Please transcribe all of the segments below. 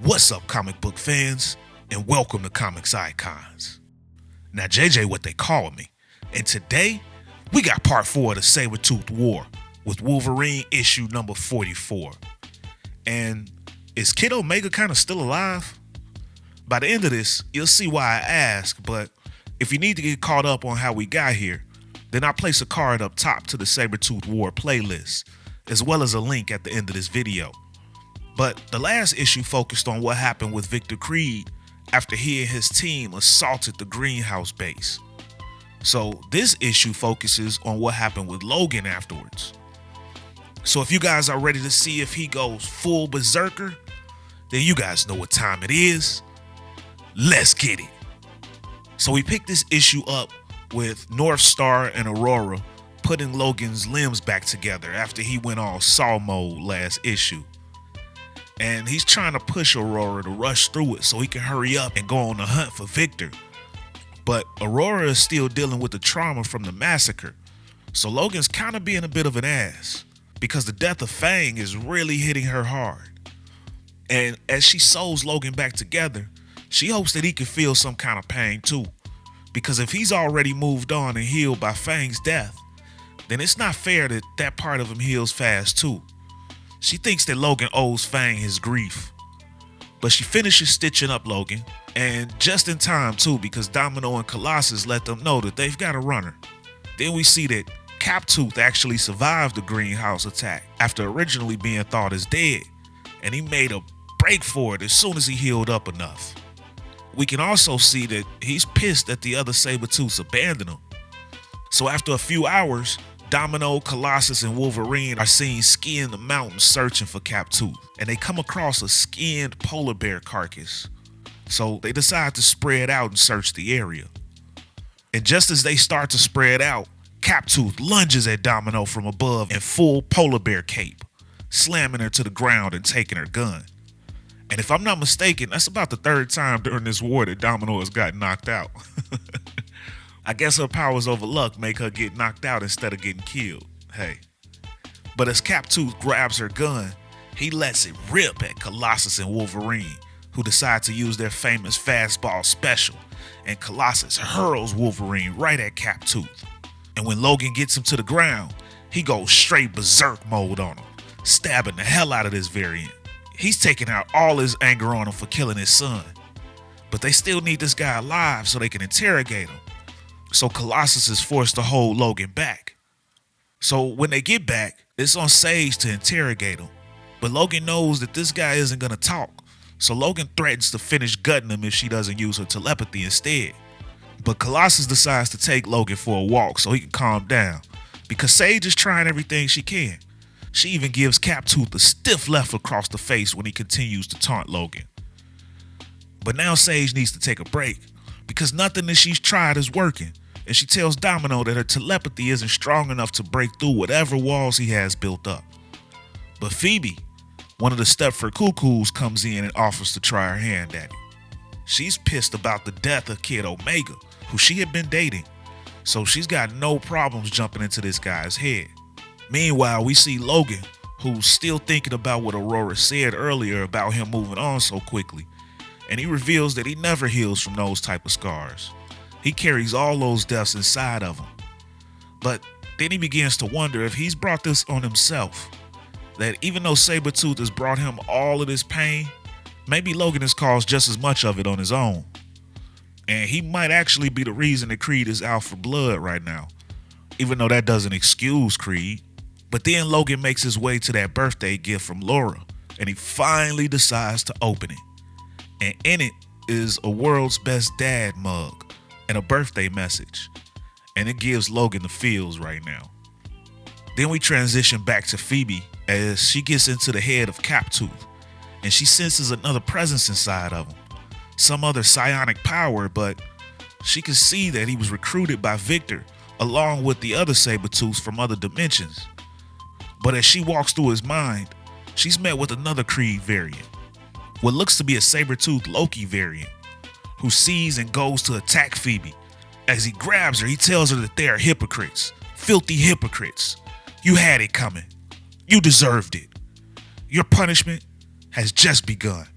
What's up, comic book fans, and welcome to Comics Icons. Now, JJ what they call me, and today we got part 4 of the Sabertooth War with Wolverine issue number 44. And is Kid Omega kind of still alive? By the end of this, you'll see why I ask, but if you need to get caught up on how we got here, then I'll place a card up top to the Sabertooth War playlist, as well as a link at the end of this video. But the last issue focused on what happened with Victor Creed after he and his team assaulted the greenhouse base. So this issue focuses on what happened with Logan afterwards. So if you guys are ready to see if he goes full berserker, then you guys know what time it is. Let's get it. So we picked this issue up with North Star and Aurora putting Logan's limbs back together after he went all Saw mode last issue. And he's trying to push Aurora to rush through it so he can hurry up and go on the hunt for Victor. But Aurora is still dealing with the trauma from the massacre, so Logan's kind of being a bit of an ass because the death of Fang is really hitting her hard. And as she sews Logan back together, she hopes that he can feel some kind of pain too, because if he's already moved on and healed by Fang's death, then it's not fair that that part of him heals fast too. She thinks that Logan owes Fang his grief. But she finishes stitching up Logan, and just in time too, because Domino and Colossus let them know that they've got a runner. Then we see that Sabretooth actually survived the greenhouse attack after originally being thought as dead, and he made a break for it as soon as he healed up enough. We can also see that he's pissed that the other Sabertooths abandoned him. So after a few hours, Domino, Colossus, and Wolverine are seen skiing the mountains searching for Sabretooth, and they come across a skinned polar bear carcass. So they decide to spread out and search the area. And just as they start to spread out, Sabretooth lunges at Domino from above in full polar bear cape, slamming her to the ground and taking her gun. And if I'm not mistaken, that's about the third time during this war that Domino has gotten knocked out. I guess her powers over luck make her get knocked out instead of getting killed. Hey. But as Sabretooth grabs her gun, he lets it rip at Colossus and Wolverine, who decide to use their famous fastball special, and Colossus hurls Wolverine right at Sabretooth. And when Logan gets him to the ground, he goes straight berserk mode on him, stabbing the hell out of this variant. He's taking out all his anger on him for killing his son. But they still need this guy alive so they can interrogate him. So Colossus is forced to hold Logan back. So when they get back, it's on Sage to interrogate him. But Logan knows that this guy isn't going to talk. So Logan threatens to finish gutting him if she doesn't use her telepathy instead. But Colossus decides to take Logan for a walk so he can calm down, because Sage is trying everything she can. She even gives Sabretooth a stiff left across the face when he continues to taunt Logan. But now Sage needs to take a break, because nothing that she's tried is working, and she tells Domino that her telepathy isn't strong enough to break through whatever walls he has built up. But Phoebe, one of the Stepford Cuckoos, comes in and offers to try her hand at it. She's pissed about the death of Kid Omega, who she had been dating, so she's got no problems jumping into this guy's head. Meanwhile, we see Logan, who's still thinking about what Aurora said earlier about him moving on so quickly, and he reveals that he never heals from those type of scars. He carries all those deaths inside of him. But then he begins to wonder if he's brought this on himself, that even though Sabertooth has brought him all of this pain, maybe Logan has caused just as much of it on his own. And he might actually be the reason that Creed is out for blood right now, even though that doesn't excuse Creed. But then Logan makes his way to that birthday gift from Laura, and he finally decides to open it. And in it is a World's Best Dad mug and a birthday message. And it gives Logan the feels right now. Then we transition back to Phoebe as she gets into the head of Sabretooth, and she senses another presence inside of him. Some other psionic power, but she can see that he was recruited by Victor along with the other Sabertooths from other dimensions. But as she walks through his mind, she's met with another Creed variant, what looks to be a Sabertooth Loki variant, who sees and goes to attack Phoebe. As he grabs her, he tells her that they are hypocrites, filthy hypocrites. You had it coming. You deserved it. Your punishment has just begun.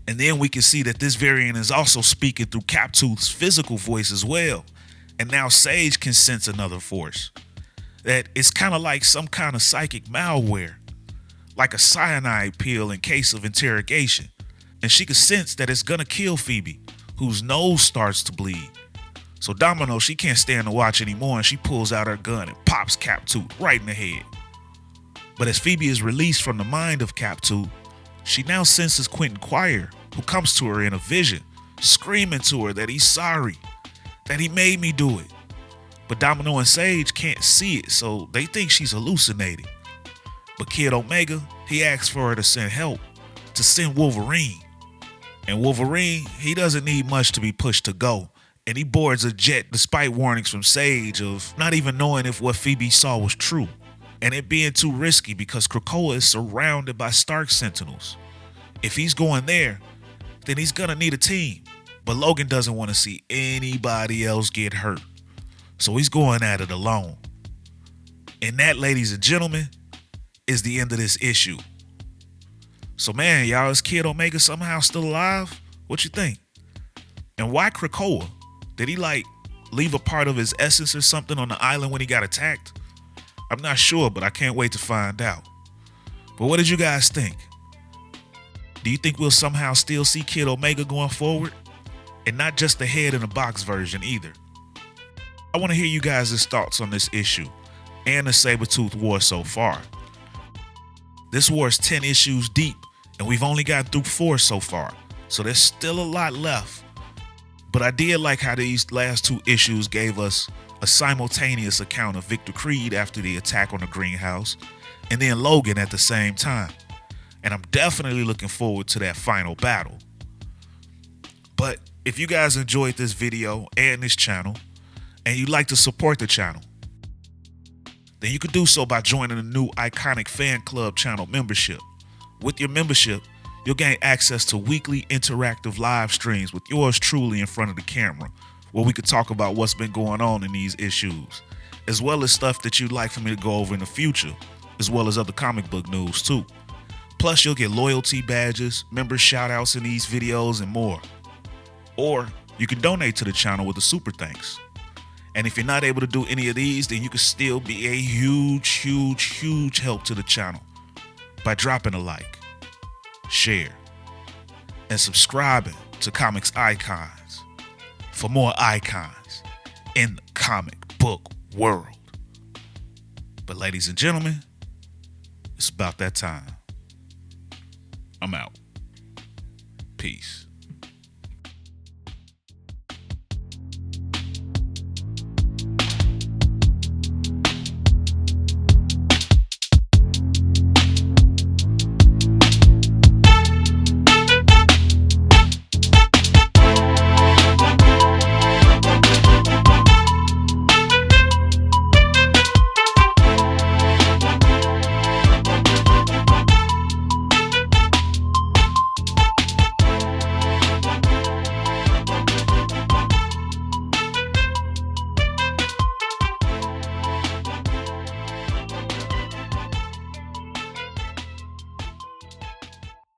And then we can see that this variant is also speaking through Captooth's physical voice as well. And now Sage can sense another force. That it's kind of like some kind of psychic malware, like a cyanide pill in case of interrogation. And she can sense that it's gonna kill Phoebe, whose nose starts to bleed. So Domino, she can't stand to watch anymore, and she pulls out her gun and pops Captooth right in the head. But as Phoebe is released from the mind of Captooth, she now senses Quentin Quire, who comes to her in a vision, screaming to her that he's sorry, that he made me do it. But Domino and Sage can't see it, so they think she's hallucinating. But Kid Omega, he asks for her to send help, to send Wolverine. And Wolverine, he doesn't need much to be pushed to go, and he boards a jet despite warnings from Sage of not even knowing if what Phoebe saw was true, and it being too risky because Krakoa is surrounded by Stark Sentinels. If he's going there, then he's gonna need a team, but Logan doesn't want to see anybody else get hurt, so he's going at it alone. And that, ladies and gentlemen, is the end of this issue. So man, y'all, is Kid Omega somehow still alive? What you think? And why Krakoa? Did he leave a part of his essence or something on the island when he got attacked? I'm not sure, but I can't wait to find out. But what did you guys think? Do you think we'll somehow still see Kid Omega going forward? And not just the head in the box version either. I want to hear you guys' thoughts on this issue and the Sabertooth War so far. This war is 10 issues deep, and we've only gotten through 4 so far, so there's still a lot left. But I did like how these last 2 issues gave us a simultaneous account of Victor Creed after the attack on the greenhouse, and then Logan at the same time. And I'm definitely looking forward to that final battle. But if you guys enjoyed this video and this channel, and you'd like to support the channel, then you can do so by joining the new Iconic Fan Club channel membership. With your membership, you'll gain access to weekly interactive live streams with yours truly in front of the camera, where we could talk about what's been going on in these issues, as well as stuff that you'd like for me to go over in the future, as well as other comic book news too. Plus, you'll get loyalty badges, member shoutouts in these videos, and more. Or you can donate to the channel with a super thanks. And if you're not able to do any of these, then you can still be a huge help to the channel by dropping a like, share, and subscribing to Comics Icons for more icons in the comic book world. But ladies and gentlemen, it's about that time. I'm out. Peace.